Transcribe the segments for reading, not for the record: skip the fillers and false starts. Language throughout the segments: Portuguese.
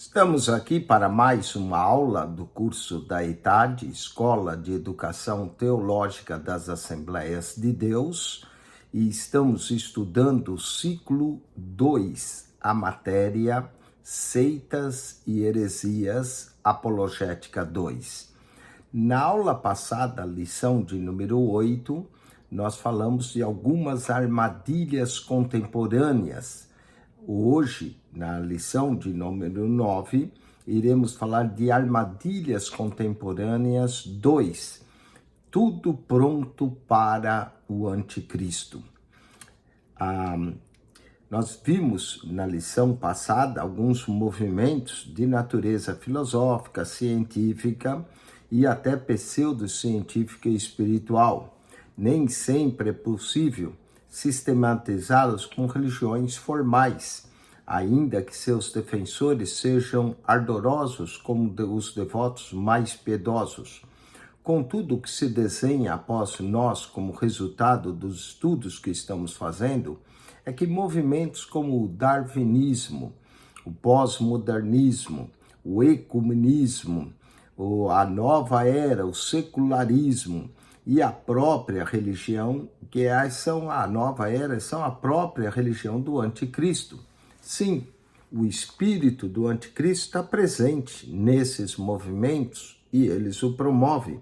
Estamos aqui para mais uma aula do curso da ETAD, Escola de Educação Teológica das Assembleias de Deus, e estamos estudando o ciclo 2, a matéria Seitas e Heresias, Apologética 2. Na aula passada, lição de número 8, nós falamos de algumas armadilhas contemporâneas. Hoje, na lição de número 9, iremos falar de armadilhas contemporâneas 2. Tudo pronto para o anticristo. Nós vimos na lição passada alguns movimentos de natureza filosófica, científica e até pseudocientífica e espiritual. Nem sempre é possível sistematizá-los com religiões formais, ainda que seus defensores sejam ardorosos como os devotos mais piedosos. Contudo, o que se desenha após nós como resultado dos estudos que estamos fazendo é que movimentos como o darwinismo, o pós-modernismo, o ecumenismo, a nova era, o secularismo e a própria religião, são a nova era, são a própria religião do anticristo. Sim, o espírito do anticristo está presente nesses movimentos e eles o promovem.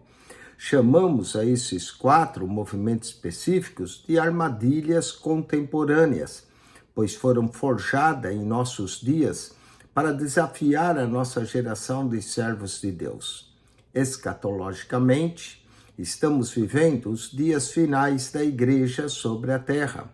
Chamamos a esses 4 movimentos específicos de armadilhas contemporâneas, pois foram forjadas em nossos dias para desafiar a nossa geração de servos de Deus. Escatologicamente, estamos vivendo os dias finais da igreja sobre a terra.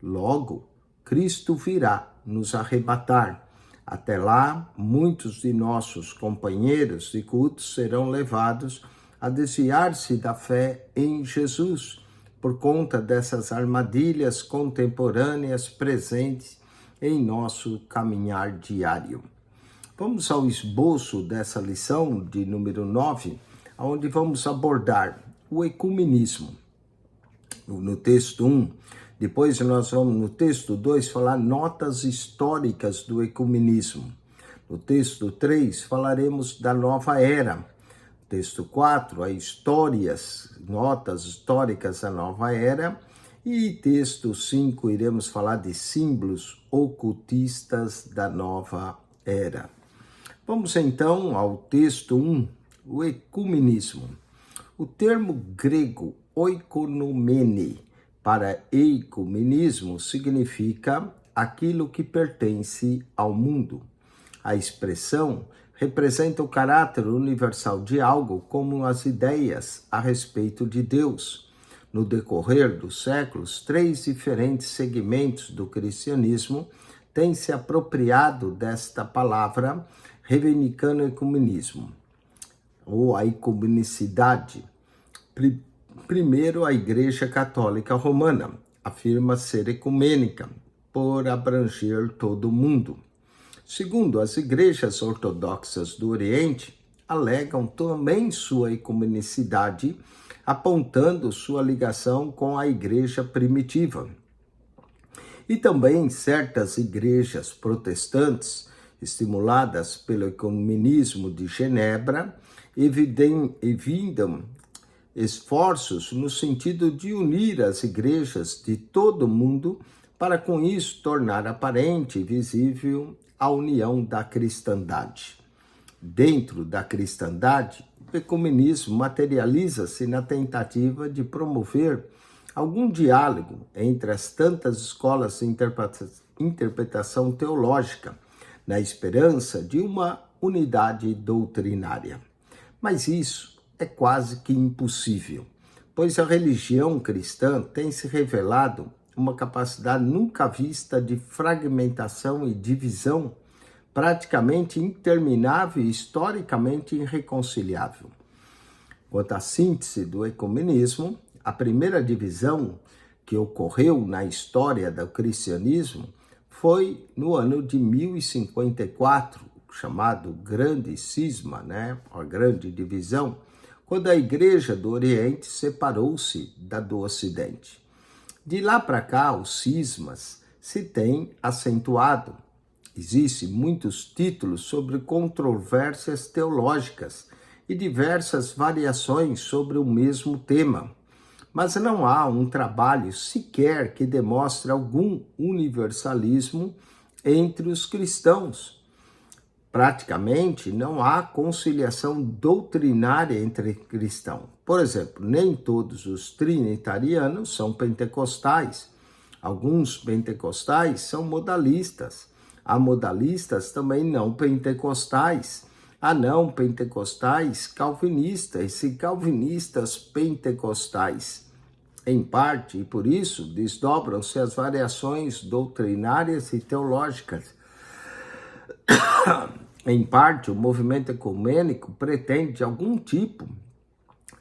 Logo, Cristo virá nos arrebatar. Até lá, muitos de nossos companheiros de culto serão levados a desviar-se da fé em Jesus, por conta dessas armadilhas contemporâneas presentes em nosso caminhar diário. Vamos ao esboço dessa lição de número 9, onde vamos abordar o ecumenismo. No texto 1, depois nós vamos no texto 2 falar notas históricas do ecumenismo. No texto 3 falaremos da nova era. Texto 4, notas históricas da nova era. E texto 5, iremos falar de símbolos ocultistas da nova era. Vamos então ao texto 1, o ecumenismo. O termo grego oikonomene para ecumenismo significa aquilo que pertence ao mundo. A expressão representa o caráter universal de algo, como as ideias a respeito de Deus. No decorrer dos séculos, 3 diferentes segmentos do cristianismo têm se apropriado desta palavra, reivindicando o ecumenismo, ou a ecumenicidade. Primeiro, a Igreja Católica Romana afirma ser ecumênica, por abranger todo o mundo. Segundo, as igrejas ortodoxas do Oriente alegam também sua ecumenicidade, apontando sua ligação com a igreja primitiva. E também certas igrejas protestantes, estimuladas pelo ecumenismo de Genebra, evitam esforços no sentido de unir as igrejas de todo o mundo para com isso tornar aparente e visível a união da cristandade. Dentro da cristandade, o ecumenismo materializa-se na tentativa de promover algum diálogo entre as tantas escolas de interpretação teológica, na esperança de uma unidade doutrinária. Mas isso é quase que impossível, pois a religião cristã tem se revelado uma capacidade nunca vista de fragmentação e divisão, praticamente interminável e historicamente irreconciliável. Quanto à síntese do ecumenismo, a primeira divisão que ocorreu na história do cristianismo foi no ano de 1054, chamado Grande Cisma, a Grande Divisão, quando a Igreja do Oriente separou-se da do Ocidente. De lá para cá, os cismas se têm acentuado. Existem muitos títulos sobre controvérsias teológicas e diversas variações sobre o mesmo tema, mas não há um trabalho sequer que demonstre algum universalismo entre os cristãos. Praticamente não há conciliação doutrinária entre cristãos. Por exemplo, nem todos os trinitarianos são pentecostais. Alguns pentecostais são modalistas. Há modalistas também não pentecostais. Há não pentecostais calvinistas e calvinistas pentecostais. Em parte, e por isso, desdobram-se as variações doutrinárias e teológicas. Em parte, o movimento ecumênico pretende algum tipo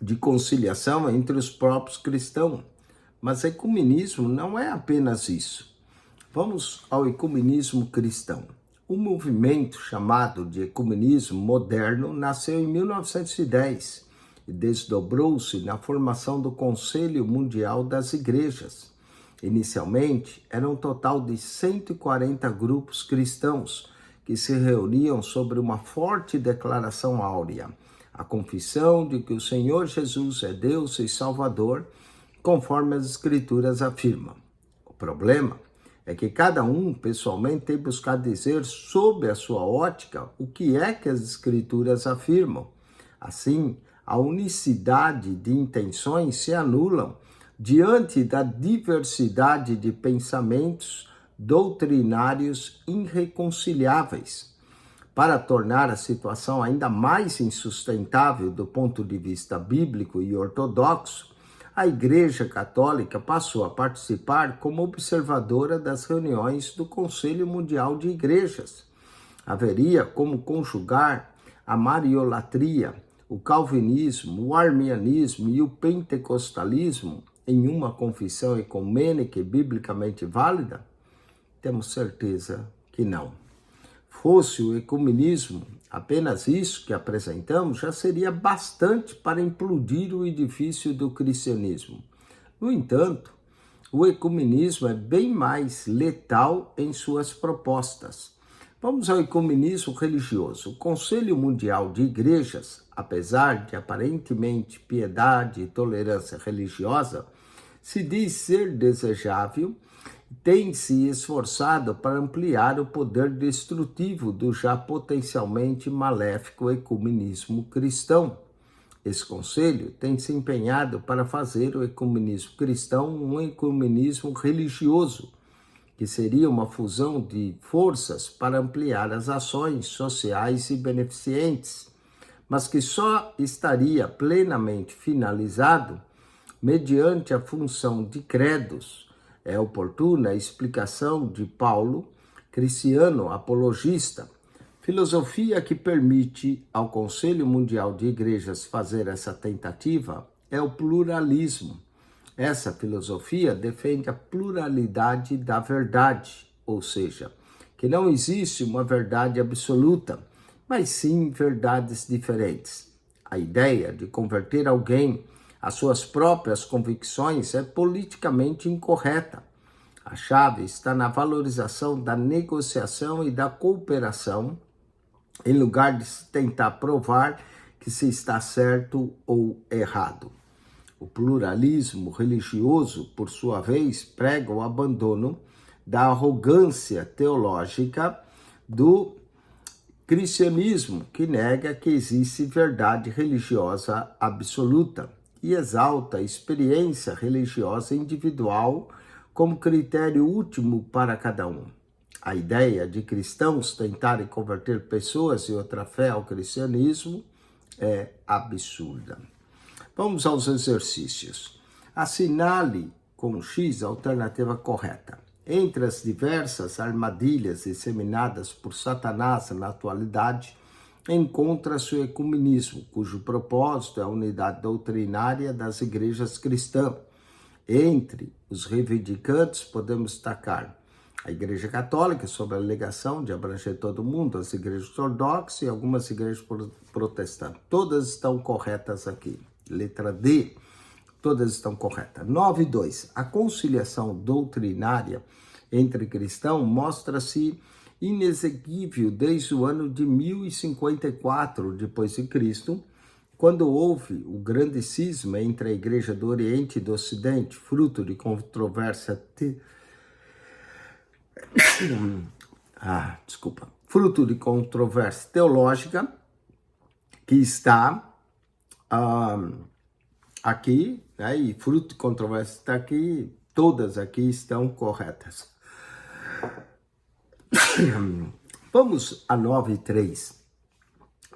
de conciliação entre os próprios cristãos, mas ecumenismo não é apenas isso. Vamos ao ecumenismo cristão. O movimento chamado de ecumenismo moderno nasceu em 1910 e desdobrou-se na formação do Conselho Mundial das Igrejas. Inicialmente, era um total de 140 grupos cristãos que se reuniam sobre uma forte declaração áurea, a confissão de que o Senhor Jesus é Deus e Salvador, conforme as Escrituras afirmam. O problema é que cada um pessoalmente tem buscado dizer sob a sua ótica o que é que as Escrituras afirmam. Assim, a unicidade de intenções se anulam diante da diversidade de pensamentos doutrinários irreconciliáveis. Para tornar a situação ainda mais insustentável do ponto de vista bíblico e ortodoxo, a Igreja Católica passou a participar como observadora das reuniões do Conselho Mundial de Igrejas. Haveria como conjugar a mariolatria, o calvinismo, o arminianismo e o pentecostalismo em uma confissão ecumênica e biblicamente válida? Temos certeza que não. Fosse o ecumenismo apenas isso que apresentamos, já seria bastante para implodir o edifício do cristianismo. No entanto, o ecumenismo é bem mais letal em suas propostas. Vamos ao ecumenismo religioso. O Conselho Mundial de Igrejas, apesar de aparentemente piedade e tolerância religiosa, se diz ser desejável, tem se esforçado para ampliar o poder destrutivo do já potencialmente maléfico ecumenismo cristão. Esse conselho tem se empenhado para fazer o ecumenismo cristão um ecumenismo religioso, que seria uma fusão de forças para ampliar as ações sociais e beneficentes, mas que só estaria plenamente finalizado mediante a função de credos. É oportuna a explicação de Paulo, cristiano apologista. Filosofia que permite ao Conselho Mundial de Igrejas fazer essa tentativa é o pluralismo. Essa filosofia defende a pluralidade da verdade, ou seja, que não existe uma verdade absoluta, mas sim verdades diferentes. A ideia de converter alguém às suas próprias convicções é politicamente incorreta. A chave está na valorização da negociação e da cooperação, em lugar de se tentar provar que se está certo ou errado. O pluralismo religioso, por sua vez, prega o abandono da arrogância teológica do cristianismo, que nega que existe verdade religiosa absoluta e exalta a experiência religiosa individual como critério último para cada um. A ideia de cristãos tentarem converter pessoas de outra fé ao cristianismo é absurda. Vamos aos exercícios. Assinale com X a alternativa correta. Entre as diversas armadilhas disseminadas por Satanás na atualidade, encontra-se o ecumenismo, cujo propósito é a unidade doutrinária das igrejas cristãs. Entre os reivindicantes, podemos destacar a Igreja Católica, sob a alegação de abranger todo mundo, as igrejas ortodoxas e algumas igrejas protestantes. Todas estão corretas aqui. Letra D, todas estão corretas. 9.2. A conciliação doutrinária entre cristãos mostra-se inexequível desde o ano de 1054 depois de Cristo, quando houve o grande cisma entre a Igreja do Oriente e do Ocidente, fruto de controvérsia fruto de controvérsia teológica, que está aqui, né, e fruto de controvérsia está aqui, todas aqui estão corretas. Vamos a 9.3.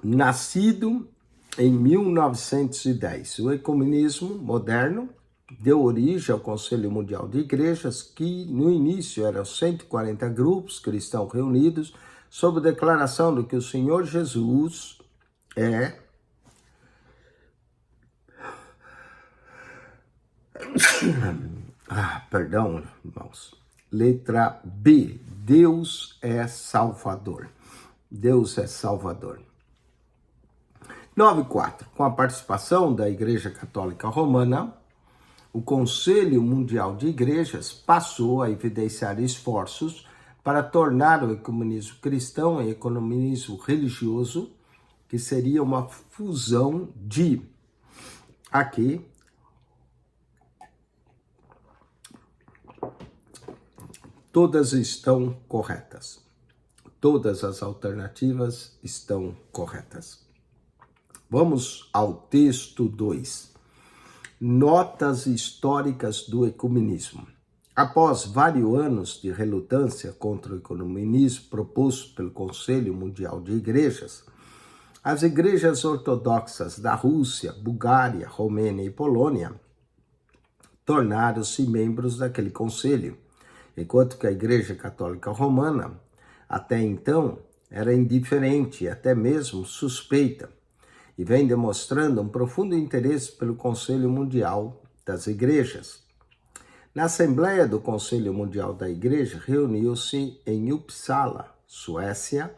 Nascido em 1910, o ecumenismo moderno deu origem ao Conselho Mundial de Igrejas, que no início eram 140 grupos cristãos reunidos sob a declaração de que o Senhor Jesus é perdão, irmãos. Letra B, Deus é Salvador. Deus é Salvador. 9.4. Com a participação da Igreja Católica Romana, o Conselho Mundial de Igrejas passou a evidenciar esforços para tornar o ecumenismo cristão e ecumenismo religioso, que seria uma fusão de, aqui, todas estão corretas. Todas as alternativas estão corretas. Vamos ao texto 2. Notas históricas do ecumenismo. Após vários anos de relutância contra o ecumenismo proposto pelo Conselho Mundial de Igrejas, as igrejas ortodoxas da Rússia, Bulgária, Romênia e Polônia tornaram-se membros daquele conselho, enquanto que a Igreja Católica Romana, até então, era indiferente e até mesmo suspeita, e vem demonstrando um profundo interesse pelo Conselho Mundial das Igrejas. Na Assembleia do Conselho Mundial da Igreja, reuniu-se em Uppsala, Suécia,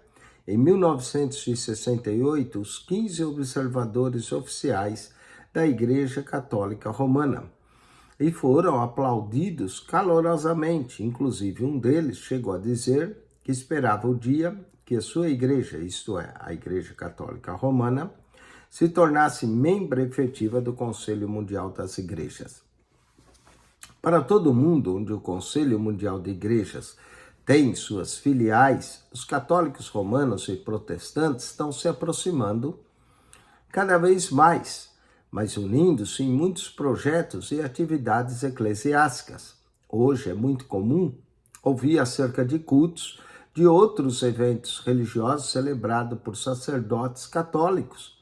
em 1968, os 15 observadores oficiais da Igreja Católica Romana, e foram aplaudidos calorosamente. Inclusive, um deles chegou a dizer que esperava o dia que a sua igreja, isto é, a Igreja Católica Romana, se tornasse membro efetiva do Conselho Mundial das Igrejas. Para todo mundo onde o Conselho Mundial de Igrejas tem suas filiais, os católicos romanos e protestantes estão se aproximando cada vez mais, mas unindo-se em muitos projetos e atividades eclesiásticas. Hoje é muito comum ouvir acerca de cultos de outros eventos religiosos celebrados por sacerdotes católicos,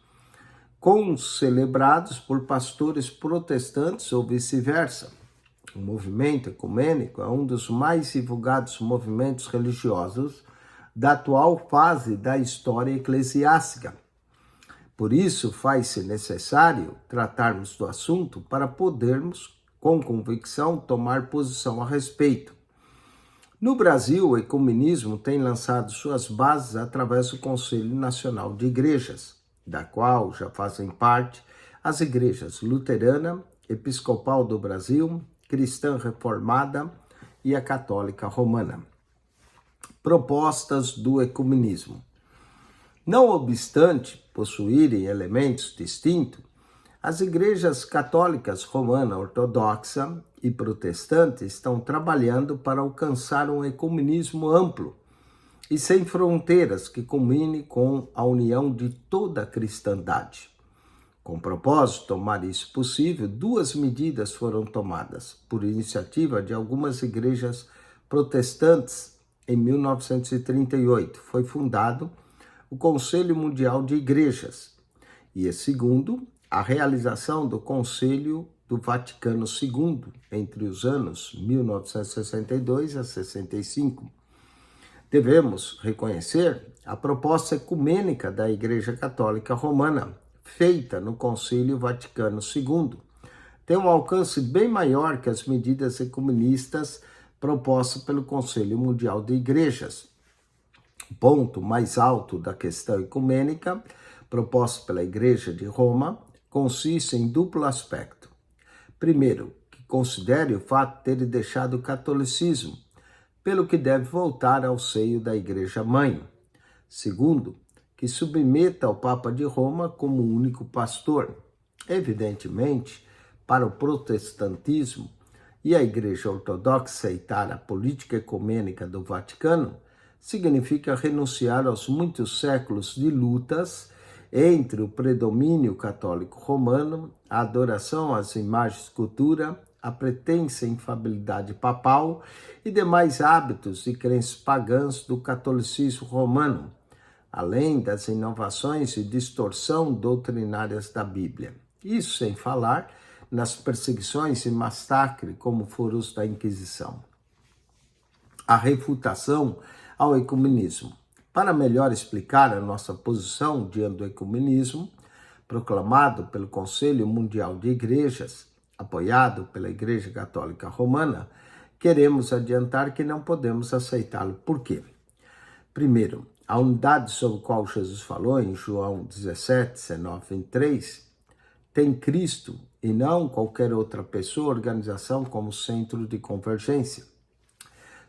celebrados por pastores protestantes ou vice-versa. O movimento ecumênico é um dos mais divulgados movimentos religiosos da atual fase da história eclesiástica. Por isso, faz-se necessário tratarmos do assunto para podermos, com convicção, tomar posição a respeito. No Brasil, o ecumenismo tem lançado suas bases através do Conselho Nacional de Igrejas, da qual já fazem parte as igrejas luterana, episcopal do Brasil, cristã reformada e a católica romana. Propostas do ecumenismo. Não obstante possuírem elementos distintos, as igrejas católicas romana ortodoxa e protestante estão trabalhando para alcançar um ecumenismo amplo e sem fronteiras que culmine com a união de toda a cristandade. Com o propósito de tornar isso possível, 2 medidas foram tomadas por iniciativa de algumas igrejas protestantes. Em 1938 foi fundado o Conselho Mundial de Igrejas e, segundo, a realização do Conselho do Vaticano II entre os anos 1962 a 65. Devemos reconhecer a proposta ecumênica da Igreja Católica Romana, feita no Concílio Vaticano II, tem um alcance bem maior que as medidas ecumenistas propostas pelo Conselho Mundial de Igrejas. O ponto mais alto da questão ecumênica, proposto pela Igreja de Roma, consiste em duplo aspecto. Primeiro, que considere o fato de ter deixado o catolicismo, pelo que deve voltar ao seio da Igreja-mãe. Segundo, que submeta ao Papa de Roma como único pastor. Evidentemente, para o protestantismo e a Igreja Ortodoxa aceitar a política ecumênica do Vaticano significa renunciar aos muitos séculos de lutas entre o predomínio católico romano, a adoração às imagens de escultura, a pretensa infalibilidade papal e demais hábitos e crenças pagãs do catolicismo romano, além das inovações e distorção doutrinárias da Bíblia. Isso sem falar nas perseguições e massacres como foram os da Inquisição. A refutação ao ecumenismo. Para melhor explicar a nossa posição diante do ecumenismo, proclamado pelo Conselho Mundial de Igrejas, apoiado pela Igreja Católica Romana, queremos adiantar que não podemos aceitá-lo. Por quê? Primeiro, a unidade sobre a qual Jesus falou em João 17, 19, 23, tem Cristo e não qualquer outra pessoa ou organização como centro de convergência.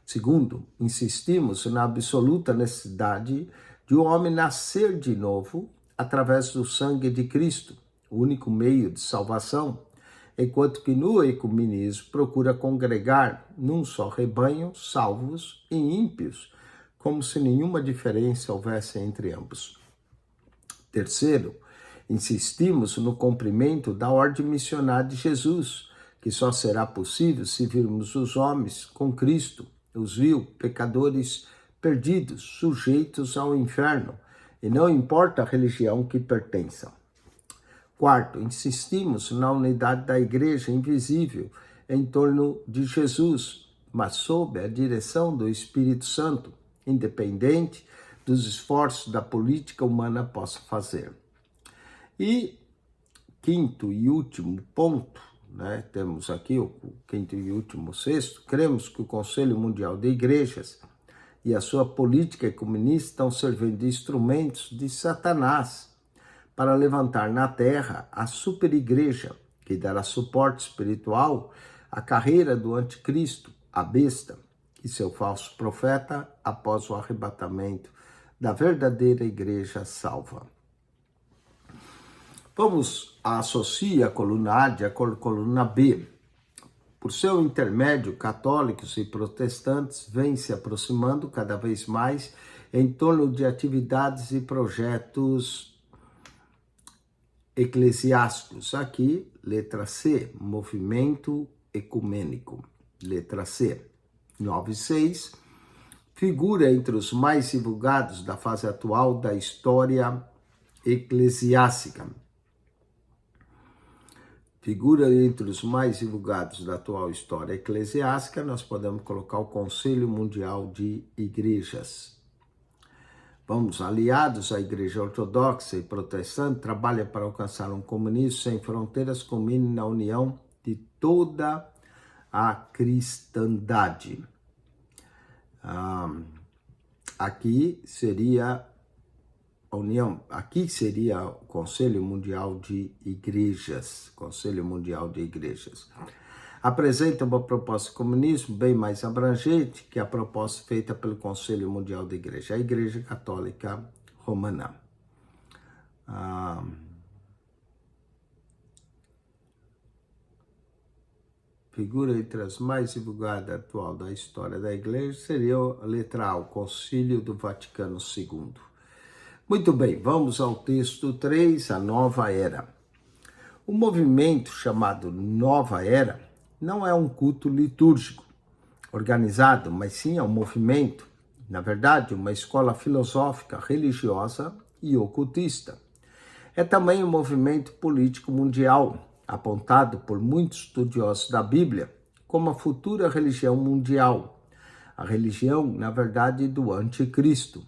Segundo, insistimos na absoluta necessidade de o homem nascer de novo através do sangue de Cristo, o único meio de salvação, enquanto que no ecumenismo procura congregar num só rebanho salvos e ímpios, como se nenhuma diferença houvesse entre ambos. Terceiro, insistimos no cumprimento da ordem missionária de Jesus, que só será possível se virmos os homens com Cristo, os viu pecadores perdidos, sujeitos ao inferno, e não importa a religião que pertençam. Quarto, insistimos na unidade da igreja invisível em torno de Jesus, mas sob a direção do Espírito Santo, independente dos esforços da política humana possa fazer. E quinto e último ponto, temos aqui o quinto e último sexto, cremos que o Conselho Mundial de Igrejas e a sua política ecumenista estão servindo de instrumentos de Satanás para levantar na terra a superigreja, que dará suporte espiritual à carreira do anticristo, a besta, e seu falso profeta após o arrebatamento da verdadeira igreja salva. Vamos associar a coluna A à coluna B. Por seu intermédio, católicos e protestantes vêm se aproximando cada vez mais em torno de atividades e projetos eclesiásticos. Aqui, letra C, movimento ecumênico. Letra C, 9.6, figura entre os mais divulgados da fase atual da história eclesiástica. Figura entre os mais divulgados da atual história eclesiástica, nós podemos colocar o Conselho Mundial de Igrejas. Vamos, aliados à Igreja Ortodoxa e Protestante, trabalha para alcançar um comunismo sem fronteiras, culmine na união de toda a cristandade. Aqui seria a união, aqui seria o Conselho Mundial de Igrejas, Conselho Mundial de Igrejas. Apresenta uma proposta de comunismo bem mais abrangente que a proposta feita pelo Conselho Mundial de Igrejas, a Igreja Católica Romana. Figura entre as mais divulgadas atual da história da Igreja seria a letra A, o Concílio do Vaticano II. Muito bem, vamos ao texto 3, a Nova Era. O movimento chamado Nova Era não é um culto litúrgico organizado, mas sim é um movimento, na verdade, uma escola filosófica, religiosa e ocultista. É também um movimento político mundial, apontado por muitos estudiosos da Bíblia como a futura religião mundial, a religião, na verdade, do anticristo.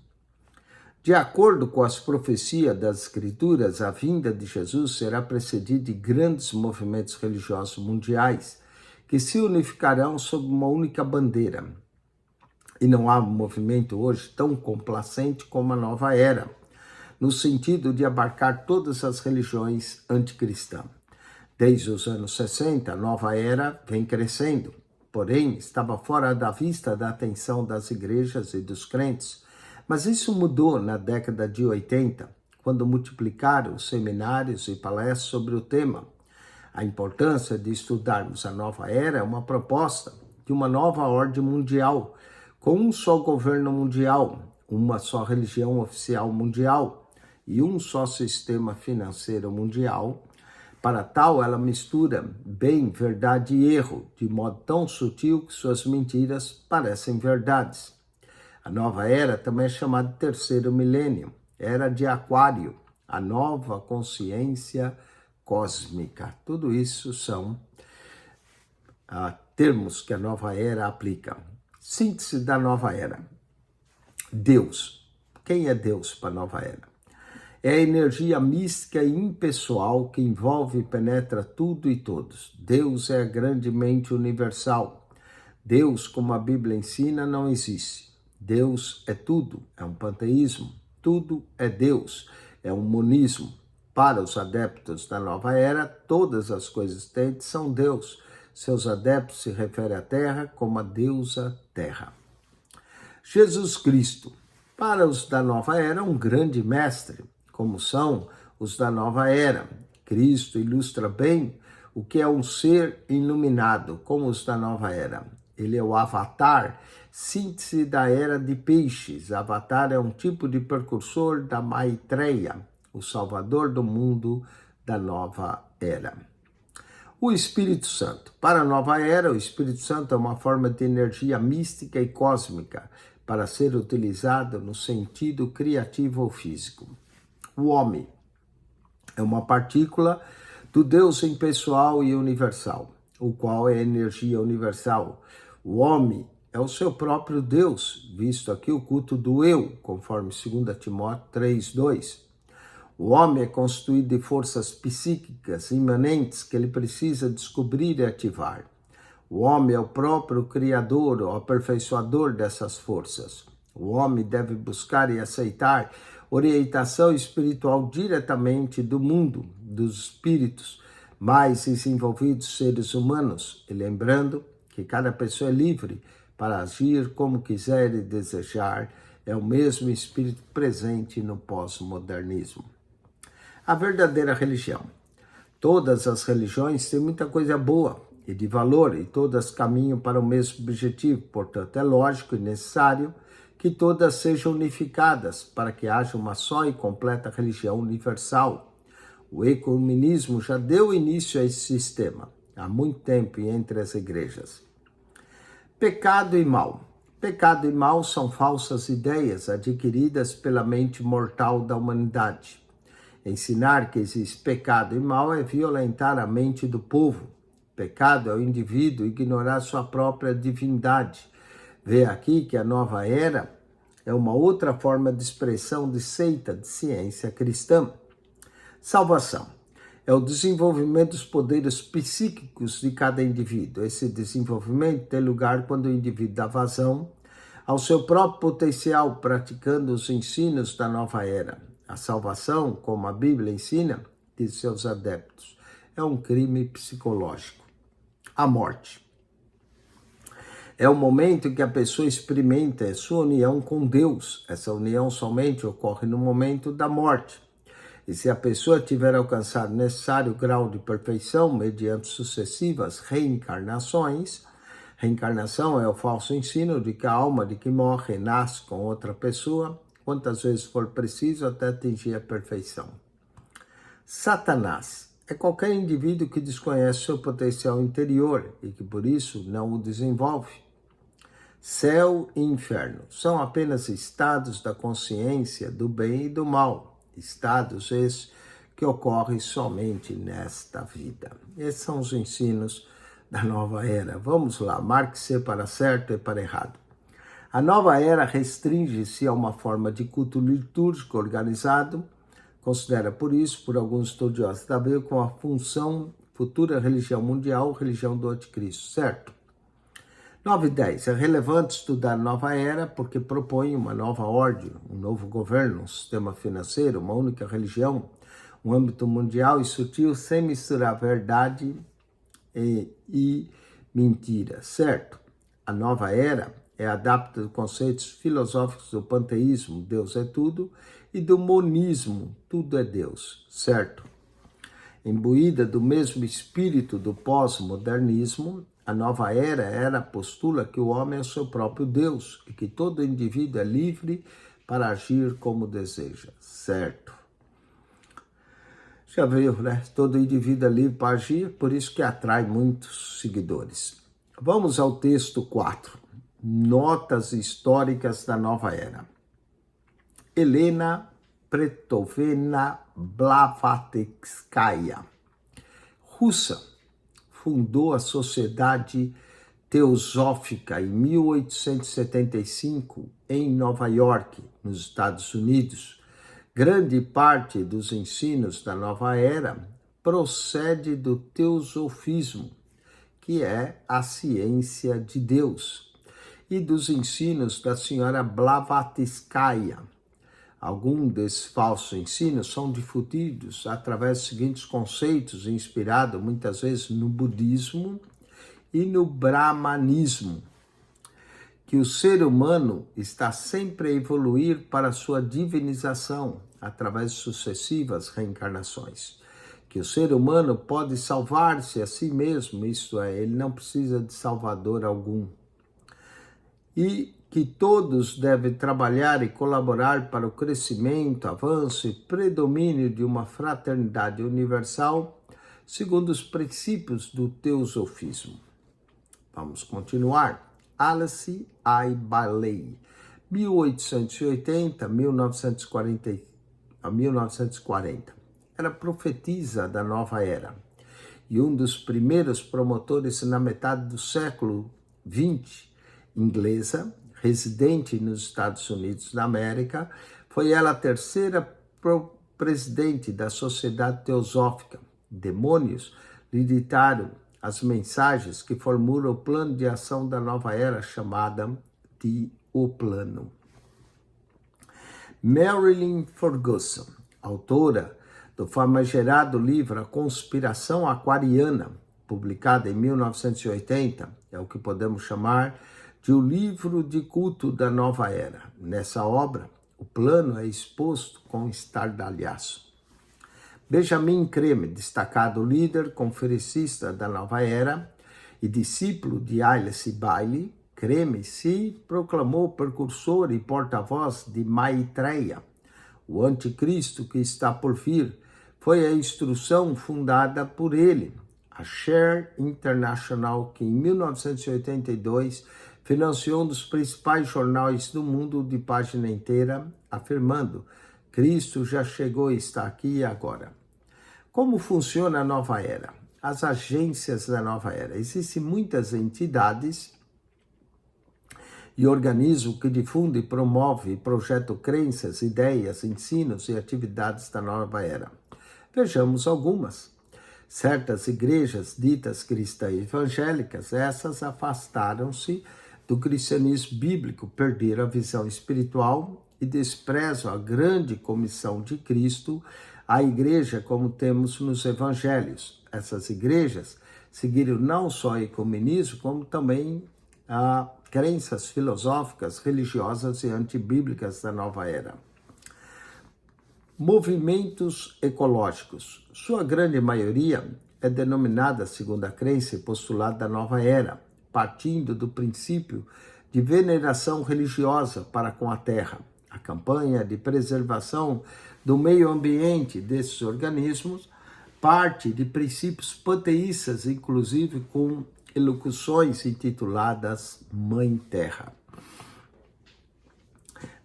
De acordo com as profecias das Escrituras, a vinda de Jesus será precedida de grandes movimentos religiosos mundiais que se unificarão sob uma única bandeira. E não há um movimento hoje tão complacente como a Nova Era, no sentido de abarcar todas as religiões anticristãs. Desde os anos 60, a Nova Era vem crescendo, porém, estava fora da vista da atenção das igrejas e dos crentes. Mas isso mudou na década de 80, quando multiplicaram os seminários e palestras sobre o tema. A importância de estudarmos a nova era é uma proposta de uma nova ordem mundial, com um só governo mundial, uma só religião oficial mundial e um só sistema financeiro mundial. Para tal, ela mistura bem verdade e erro, de modo tão sutil que suas mentiras parecem verdades. A nova era também é chamada de terceiro milênio, era de Aquário, a nova consciência cósmica. Tudo isso são termos que a nova era aplica. Síntese da nova era. Deus. Quem é Deus para a nova era? É a energia mística e impessoal que envolve e penetra tudo e todos. Deus é a grande mente universal. Deus, como a Bíblia ensina, não existe. Deus é tudo, é um panteísmo. Tudo é Deus, é um monismo. Para os adeptos da nova era, todas as coisas existentes são Deus. Seus adeptos se referem à Terra como a deusa Terra. Jesus Cristo. Para os da nova era, um grande mestre, como são os da nova era. Cristo ilustra bem o que é um ser iluminado, como os da nova era. Ele é o Avatar, síntese da era de peixes. Avatar é um tipo de precursor da Maitreya, o salvador do mundo da nova era. O Espírito Santo. Para a nova era, o Espírito Santo é uma forma de energia mística e cósmica para ser utilizado no sentido criativo ou físico. O homem é uma partícula do Deus impessoal e universal, o qual é a energia universal. O homem é o seu próprio Deus, visto aqui o culto do eu, conforme 2 Timóteo 3:2. O homem é constituído de forças psíquicas imanentes que ele precisa descobrir e ativar. O homem é o próprio criador ou aperfeiçoador dessas forças. O homem deve buscar e aceitar orientação espiritual diretamente do mundo, dos espíritos mais desenvolvidos seres humanos, e lembrando que cada pessoa é livre para agir como quiser e desejar, é o mesmo espírito presente no pós-modernismo. A verdadeira religião. Todas as religiões têm muita coisa boa e de valor, e todas caminham para o mesmo objetivo. Portanto, é lógico e necessário que todas sejam unificadas para que haja uma só e completa religião universal. O ecumenismo já deu início a esse sistema há muito tempo entre as igrejas. Pecado e mal. Pecado e mal são falsas ideias adquiridas pela mente mortal da humanidade. Ensinar que existe pecado e mal é violentar a mente do povo. Pecado é o indivíduo ignorar sua própria divindade. Vê aqui que a nova era é uma outra forma de expressão de seita de ciência cristã. Salvação é o desenvolvimento dos poderes psíquicos de cada indivíduo. Esse desenvolvimento tem lugar quando o indivíduo dá vazão ao seu próprio potencial, praticando os ensinos da nova era. A salvação, como a Bíblia ensina, diz seus adeptos, é um crime psicológico. A morte é o momento em que a pessoa experimenta a sua união com Deus. Essa união somente ocorre no momento da morte. E se a pessoa tiver alcançado o necessário grau de perfeição mediante sucessivas reencarnações, reencarnação é o falso ensino de que a alma de que morre renasce com outra pessoa, quantas vezes for preciso até atingir a perfeição. Satanás é qualquer indivíduo que desconhece seu potencial interior e que por isso não o desenvolve. Céu e inferno são apenas estados da consciência do bem e do mal, estados esses que ocorrem somente nesta vida. Esses são os ensinos da nova era. Vamos lá, marque-se para certo e para errado. A nova era restringe-se a uma forma de culto litúrgico organizado, considera por isso, por alguns estudiosos da Bíblia, como a função futura religião mundial, religião do anticristo, certo? 9 e 10. É relevante estudar a nova era porque propõe uma nova ordem, um novo governo, um sistema financeiro, uma única religião, um âmbito mundial e sutil, sem misturar verdade e mentira, certo? A nova era é adapta de conceitos filosóficos do panteísmo, Deus é tudo, e do monismo, tudo é Deus, certo? Imbuída do mesmo espírito do pós-modernismo, a nova era postula que o homem é seu próprio Deus e que todo indivíduo é livre para agir como deseja, certo? Já viu, né? Todo indivíduo é livre para agir, por isso que atrai muitos seguidores. Vamos ao texto 4. Notas históricas da nova era. Helena Pretovena Blavatskyaya, russa, fundou a Sociedade Teosófica em 1875 em Nova York, nos Estados Unidos. Grande parte dos ensinos da nova era procede do teosofismo, que é a ciência de Deus, e dos ensinos da senhora Blavatskaya. Alguns desses falsos ensinos são difundidos através dos seguintes conceitos, inspirados muitas vezes no budismo e no brahmanismo: que o ser humano está sempre a evoluir para sua divinização através de sucessivas reencarnações, que o ser humano pode salvar-se a si mesmo, isto é, ele não precisa de salvador algum, e que todos devem trabalhar e colaborar para o crescimento, avanço e predomínio de uma fraternidade universal, segundo os princípios do teosofismo. Vamos continuar. Alice I. Bailey, 1880 a 1940. Era profetisa da nova era e um dos primeiros promotores na metade do século XX, inglesa, residente nos Estados Unidos da América. Foi ela a terceira presidente da Sociedade Teosófica. Demônios lhe ditaram as mensagens que formulam o plano de ação da nova era, chamada de O Plano. Marilyn Ferguson, autora do famigerado livro A Conspiração Aquariana, publicado em 1980, é o que podemos chamar de o livro de culto da nova era. Nessa obra, o plano é exposto com estardalhaço. Benjamin Creme, destacado líder conferencista da nova era e discípulo de Alice Bailey, Creme se proclamou precursor e porta-voz de Maitreya, o anticristo que está por vir. Foi a instrução fundada por ele, a Share International, que em 1982 financiou um dos principais jornais do mundo de página inteira, afirmando: Cristo já chegou e está aqui e agora. Como funciona a nova era? As agências da nova era. Existem muitas entidades e organismos que difundem, promovem e projetam crenças, ideias, ensinos e atividades da nova era. Vejamos algumas. Certas igrejas ditas cristãs evangélicas, essas afastaram-se do cristianismo bíblico, perderam a visão espiritual e desprezam a grande comissão de Cristo, a igreja como temos nos evangelhos. Essas igrejas seguiram não só o ecumenismo, como também crenças filosóficas, religiosas e antibíblicas da nova era. Movimentos ecológicos. Sua grande maioria é denominada segundo a crença e postulado da nova era, partindo do princípio de veneração religiosa para com a terra. A campanha de preservação do meio ambiente desses organismos parte de princípios panteístas, inclusive com elocuções intituladas Mãe Terra.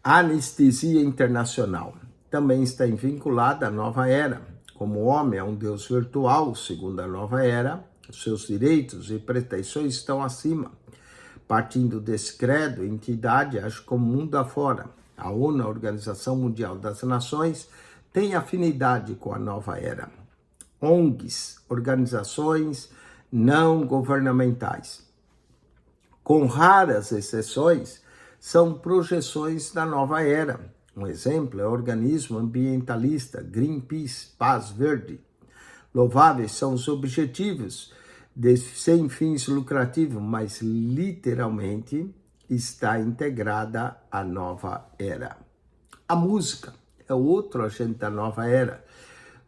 Anestesia internacional. Também está vinculada à nova era. Como o homem é um Deus virtual, segundo a nova era, seus direitos e pretensões estão acima. Partindo desse credo, a entidade age como mundo afora. A ONU, a Organização Mundial das Nações, tem afinidade com a nova era. ONGs, organizações não governamentais, com raras exceções, são projeções da nova era. Um exemplo é o organismo ambientalista Greenpeace, Paz Verde. Louváveis são os objetivos sem fins lucrativos, mas literalmente está integrada à nova era. A música é outro agente da nova era.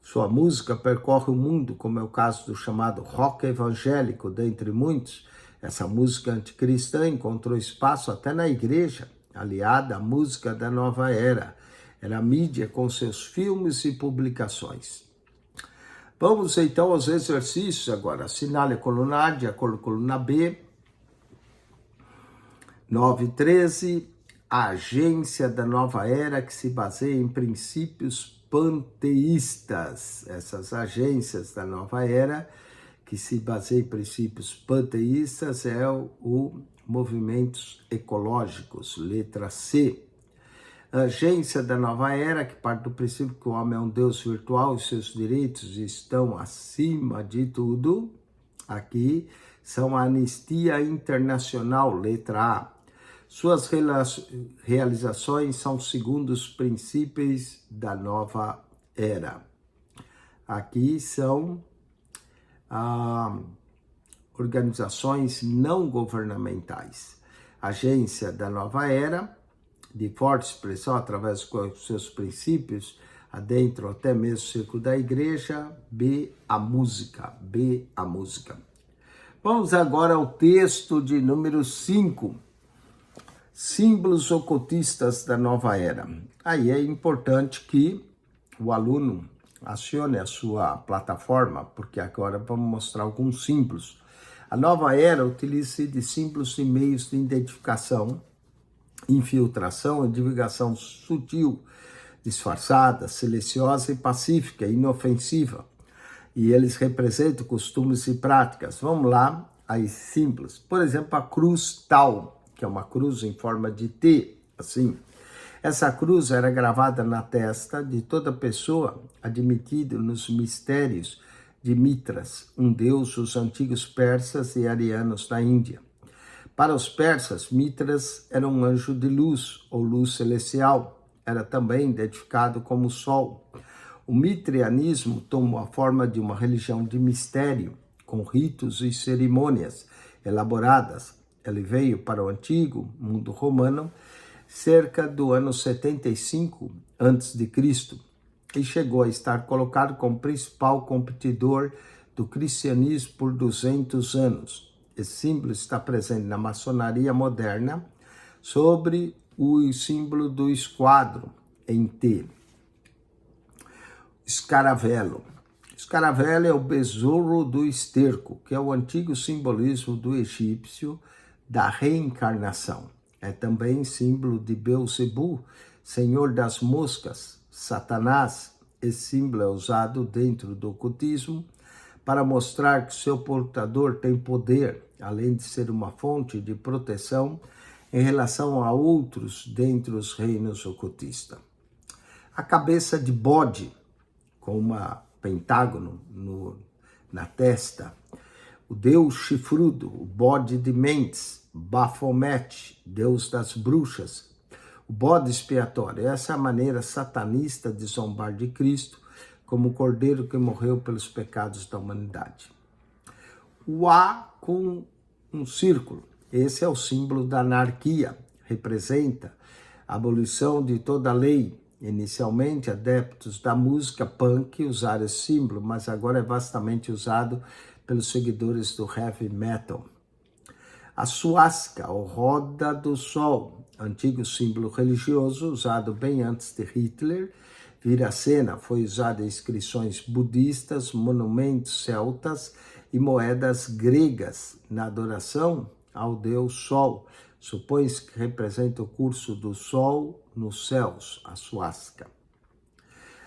Sua música percorre o mundo, como é o caso do chamado rock evangélico, dentre muitos. Essa música anticristã encontrou espaço até na igreja, aliada à música da nova era. Era a mídia com seus filmes e publicações. Vamos então aos exercícios agora. Assinale a coluna A de acordo com a coluna B. 9.13. A agência da nova era que se baseia em princípios panteístas. Essas agências da nova era que se baseia em princípios panteístas é o movimentos ecológicos, letra C. A agência da nova era, que parte do princípio que o homem é um Deus virtual e seus direitos estão acima de tudo, aqui são a Anistia Internacional, letra A. Suas realizações são segundo os princípios da nova era. Aqui são organizações não governamentais. Agência da nova era, de forte expressão através dos seus princípios, adentro até mesmo o círculo da igreja. B, a música. B, a música. Vamos agora ao texto de número 5. Símbolos ocultistas da nova era. Aí é importante que o aluno acione a sua plataforma, porque agora vamos mostrar alguns símbolos. A nova era utiliza-se de símbolos e meios de identificação, infiltração e divulgação sutil, disfarçada, silenciosa e pacífica, inofensiva. E eles representam costumes e práticas. Vamos lá, aí símbolos. Por exemplo, a cruz tal, que é uma cruz em forma de T, assim. Essa cruz era gravada na testa de toda pessoa admitida nos mistérios de Mitras, um deus dos antigos persas e arianos da Índia. Para os persas, Mitras era um anjo de luz, ou luz celestial. Era também identificado como Sol. O mitrianismo tomou a forma de uma religião de mistério, com ritos e cerimônias elaboradas. Ele veio para o antigo mundo romano cerca do ano 75 a.C. e chegou a estar colocado como principal competidor do cristianismo por 200 anos. Esse símbolo está presente na maçonaria moderna sobre o símbolo do esquadro em T. Escaravelo. Escaravelo é o besouro do esterco, que é o antigo simbolismo do egípcio da reencarnação. É também símbolo de Beelzebu, senhor das moscas, Satanás. Esse símbolo é usado dentro do ocultismo para mostrar que seu portador tem poder, além de ser uma fonte de proteção em relação a outros dentro dos reinos ocultistas. A cabeça de bode, com uma pentágono na testa, o deus chifrudo, o bode de Mendes, Baphomet, deus das bruxas, o bode expiatório. Essa é a maneira satanista de zombar de Cristo, como o cordeiro que morreu pelos pecados da humanidade. O A com um círculo, esse é o símbolo da anarquia, representa a abolição de toda a lei. Inicialmente, adeptos da música punk usaram esse símbolo, mas agora é vastamente usado pelos seguidores do heavy metal. A suástica, ou roda do sol, antigo símbolo religioso usado bem antes de Hitler vir à cena, foi usado em inscrições budistas, monumentos celtas e moedas gregas na adoração ao deus Sol. Supõe-se que representa o curso do Sol nos céus, a suástica.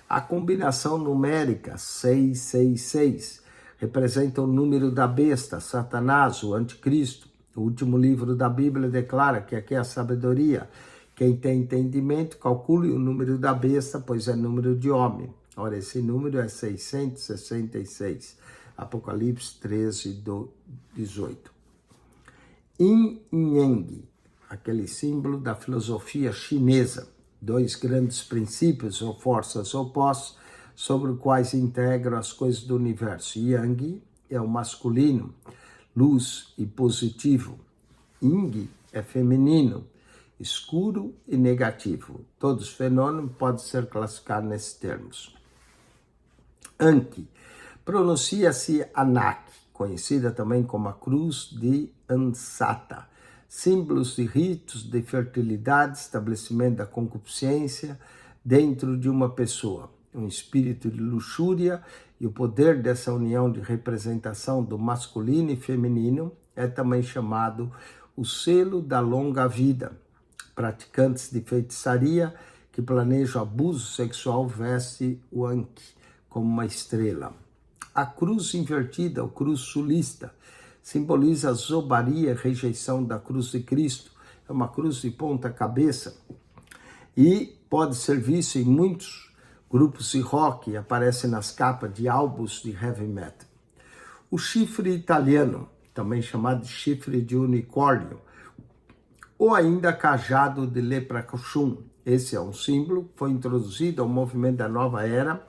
A combinação numérica 666 representa o número da besta, Satanás, o anticristo. O último livro da Bíblia declara que aqui é a sabedoria. Quem tem entendimento, calcule o número da besta, pois é número de homem. Ora, esse número é 666. Apocalipse 13:18. Yin e Yang, aquele símbolo da filosofia chinesa. Dois grandes princípios ou forças opostas sobre os quais integram as coisas do universo. Yang, é o masculino, luz e positivo. Yin é feminino, escuro e negativo. Todos os fenômenos podem ser classificados nesses termos. Anki, pronuncia-se Anak, conhecida também como a cruz de Ansata, símbolos de ritos de fertilidade, estabelecimento da concupiscência dentro de uma pessoa, um espírito de luxúria, e o poder dessa união de representação do masculino e feminino é também chamado o selo da longa vida. Praticantes de feitiçaria que planejam abuso sexual vestem o Anki como uma estrela. A cruz invertida, ou cruz sulista, simboliza a zombaria e rejeição da cruz de Cristo. É uma cruz de ponta cabeça e pode ser vista em muitos grupos de rock e aparece nas capas de álbuns de heavy metal. O chifre italiano, também chamado de chifre de unicórnio, ou ainda cajado de leprechaun. Esse é um símbolo que foi introduzido ao movimento da Nova Era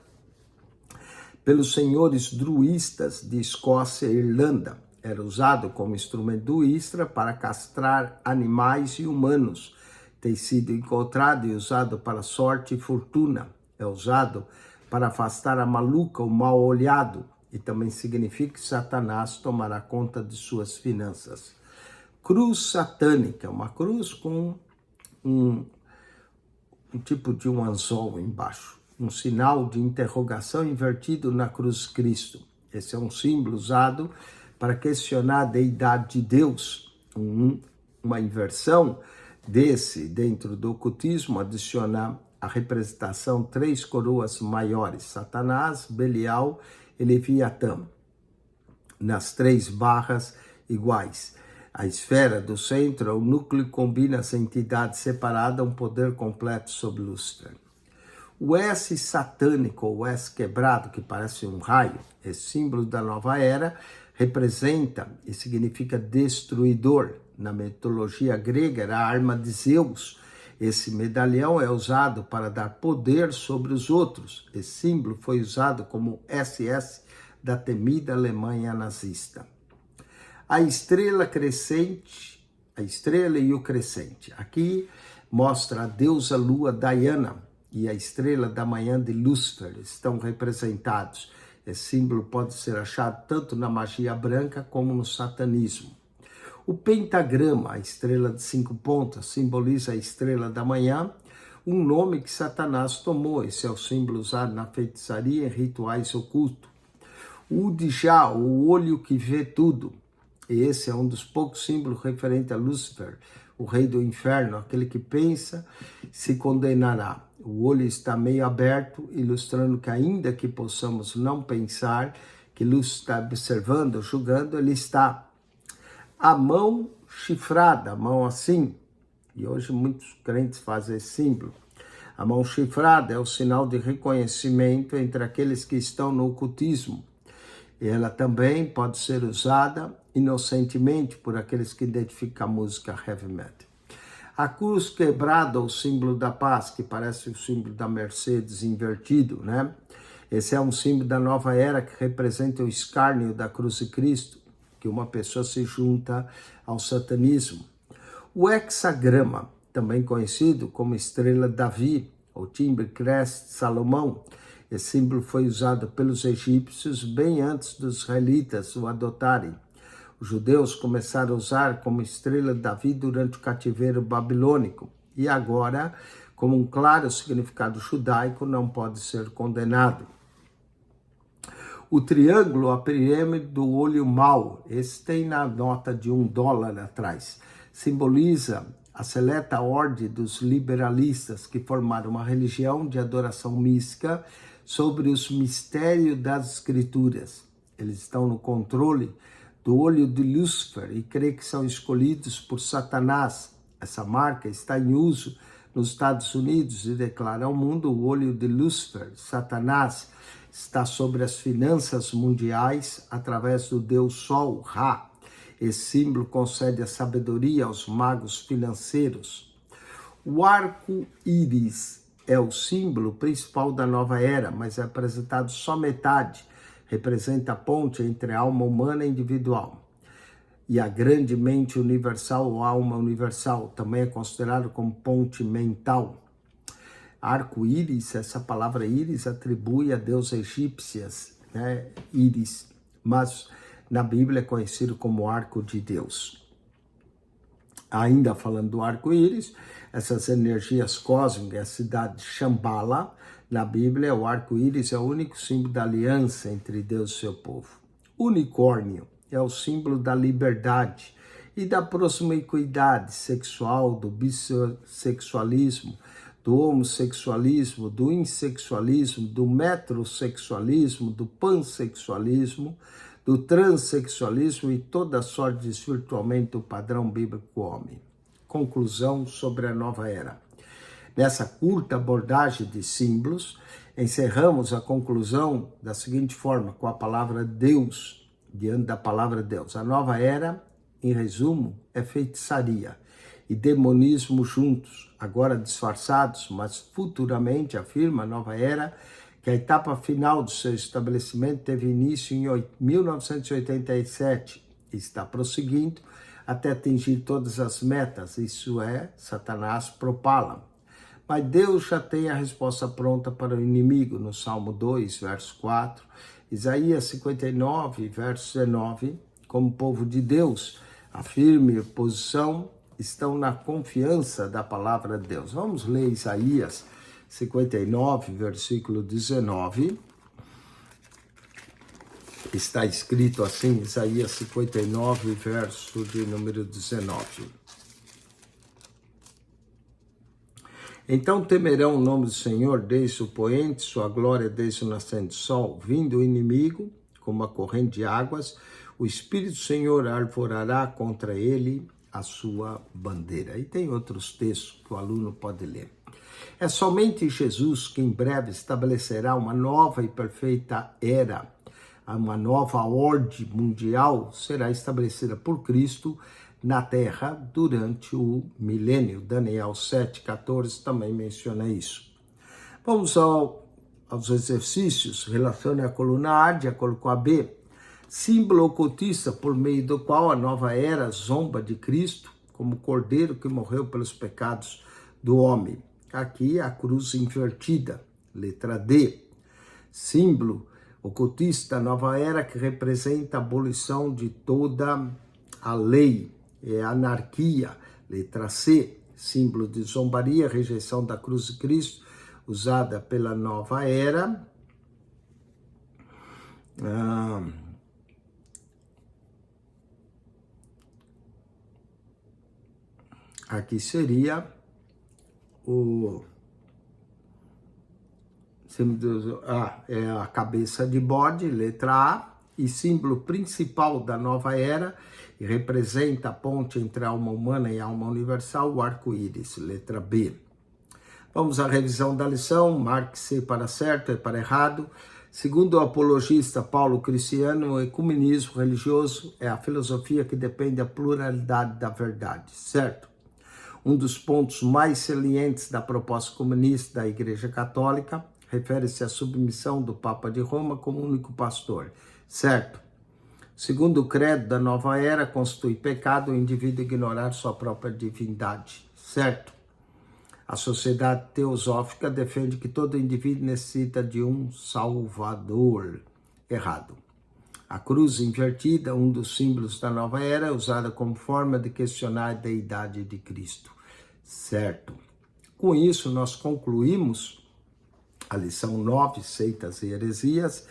pelos senhores druistas de Escócia e Irlanda. Era usado como instrumento druista para castrar animais e humanos. Tem sido encontrado e usado para sorte e fortuna. É usado para afastar a maluca, o mal-olhado, e também significa que Satanás tomará conta de suas finanças. Cruz satânica, uma cruz com um tipo de um anzol embaixo, um sinal de interrogação invertido na cruz de Cristo. Esse é um símbolo usado para questionar a deidade de Deus. Uma inversão desse dentro do ocultismo adiciona a representação três coroas maiores, Satanás, Belial e Leviatã, nas três barras iguais. A esfera do centro é o núcleo que combina as entidades separadas a um poder completo sobre Lúcifer. O S satânico, ou S quebrado, que parece um raio, é símbolo da nova era, representa e significa destruidor. Na mitologia grega era a arma de Zeus. Esse medalhão é usado para dar poder sobre os outros. Esse símbolo foi usado como SS da temida Alemanha nazista. A estrela crescente, a estrela e o crescente. Aqui mostra a deusa lua Diana e a estrela da manhã de Lúcifer estão representados. Esse símbolo pode ser achado tanto na magia branca como no satanismo. O pentagrama, a estrela de 5 pontas, simboliza a estrela da manhã, um nome que Satanás tomou. Esse é o símbolo usado na feitiçaria e rituais ocultos. O Dijá, o olho que vê tudo. E esse é um dos poucos símbolos referentes a Lúcifer, o rei do inferno, aquele que pensa se condenará. O olho está meio aberto, ilustrando que ainda que possamos não pensar que Lúcifer está observando, julgando, ele está. A mão chifrada, a mão assim, e hoje muitos crentes fazem esse símbolo. A mão chifrada é o sinal de reconhecimento entre aqueles que estão no ocultismo. Ela também pode ser usada inocentemente por aqueles que identificam a música heavy metal. A cruz quebrada, o símbolo da paz, que parece o símbolo da Mercedes invertido, né? Esse é um símbolo da nova era que representa o escárnio da cruz de Cristo, que uma pessoa se junta ao satanismo. O hexagrama, também conhecido como estrela Davi, ou timbre crest Salomão, esse símbolo foi usado pelos egípcios bem antes dos israelitas o adotarem. Os judeus começaram a usar como estrela Davi durante o cativeiro babilônico e agora, como um claro significado judaico, não pode ser condenado. O triângulo, a pirâmide do olho mau, esse tem na nota de $1 atrás, simboliza a seleta ordem dos liberalistas que formaram uma religião de adoração mística sobre os mistérios das escrituras. Eles estão no controle do olho de Lúcifer e creem que são escolhidos por Satanás. Essa marca está em uso nos Estados Unidos e declara ao mundo o olho de Lúcifer. Satanás está sobre as finanças mundiais através do Deus Sol, Ra. Esse símbolo concede a sabedoria aos magos financeiros. O arco-íris é o símbolo principal da nova era, mas é apresentado só metade, representa a ponte entre a alma humana e individual. E a grande mente universal ou alma universal também é considerado como ponte mental. Arco-íris, essa palavra íris atribui a deusas egípcias, né? Íris, mas na Bíblia é conhecido como arco de Deus. Ainda falando do arco-íris, essas energias cósmicas, a cidade de Shambhala, na Bíblia, o arco-íris é o único símbolo da aliança entre Deus e seu povo. Unicórnio é o símbolo da liberdade e da promiscuidade sexual, do bissexualismo, do homossexualismo, do insexualismo, do metrosexualismo, do pansexualismo, do transexualismo e toda sorte de desvirtuamento do padrão bíblico homem. Conclusão sobre a nova era. Nessa curta abordagem de símbolos, encerramos a conclusão da seguinte forma, com a palavra Deus, diante da palavra Deus. A nova era, em resumo, é feitiçaria e demonismo juntos, agora disfarçados, mas futuramente, afirma a nova era, que a etapa final do seu estabelecimento teve início em 1987 e está prosseguindo até atingir todas as metas, isso é, Satanás propala. Mas Deus já tem a resposta pronta para o inimigo, no Salmo 2, verso 4, Isaías 59, verso 19, como povo de Deus, a firme posição estão na confiança da palavra de Deus. Vamos ler Isaías 59, versículo 19. Está escrito assim, Isaías 59, verso de número 19. Então temerão o nome do Senhor desde o poente, sua glória desde o nascente sol, vindo o inimigo, como a corrente de águas, o Espírito do Senhor arvorará contra ele a sua bandeira. E tem outros textos que o aluno pode ler. É somente Jesus que em breve estabelecerá uma nova e perfeita era, uma nova ordem mundial será estabelecida por Cristo na Terra durante o milênio. Daniel 7,14 também menciona isso. Vamos aos exercícios. Relacione a coluna A de acordo com a B. Símbolo ocultista por meio do qual a nova era zomba de Cristo como cordeiro que morreu pelos pecados do homem. Aqui a cruz invertida, letra D. Símbolo ocultista da nova era que representa a abolição de toda a lei, é anarquia, letra C. Símbolo de zombaria, rejeição da cruz de Cristo, usada pela nova era. Aqui seria o símbolo é a cabeça de bode, letra A, e símbolo principal da nova era, e representa a ponte entre a alma humana e a alma universal, o arco-íris, letra B. Vamos à revisão da lição, marque C para certo e para errado. Segundo o apologista Paulo Cristiano, o ecumenismo religioso é a filosofia que depende da pluralidade da verdade, certo? Um dos pontos mais salientes da proposta comunista da Igreja Católica refere-se à submissão do Papa de Roma como único pastor, certo? Segundo o credo da nova era, constitui pecado o indivíduo ignorar sua própria divindade, certo? A sociedade teosófica defende que todo indivíduo necessita de um salvador, errado. A cruz invertida, um dos símbolos da nova era, é usada como forma de questionar a deidade de Cristo, certo? Com isso, nós concluímos a lição 9, seitas e heresias.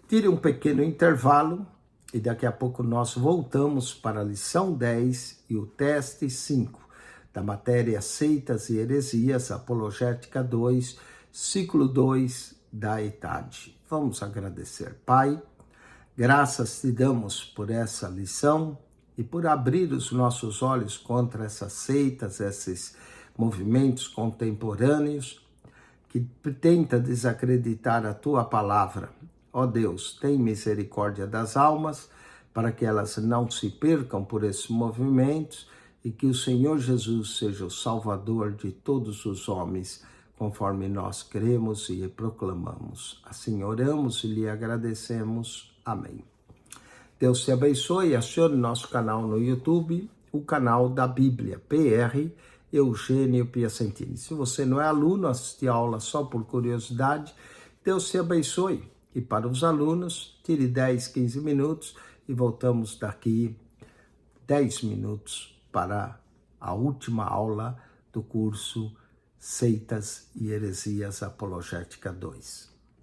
Tire um pequeno intervalo e daqui a pouco nós voltamos para a lição 10 e o teste 5 da matéria Seitas e Heresias, Apologética 2, ciclo 2 da ETAD. Vamos agradecer. Pai, graças te damos por essa lição e por abrir os nossos olhos contra essas seitas, esses movimentos contemporâneos que tenta desacreditar a tua palavra. Ó Deus, tem misericórdia das almas, para que elas não se percam por esses movimentos e que o Senhor Jesus seja o Salvador de todos os homens, conforme nós cremos e proclamamos. Assim oramos e lhe agradecemos. Amém. Deus te abençoe e acione nosso canal no YouTube, o canal da Bíblia, PR Eugênio Piacentini. Se você não é aluno, assistir a aula só por curiosidade, Deus te abençoe. E para os alunos, tire 10, 15 minutos e voltamos daqui 10 minutos para a última aula do curso Seitas e Heresias Apologética 2.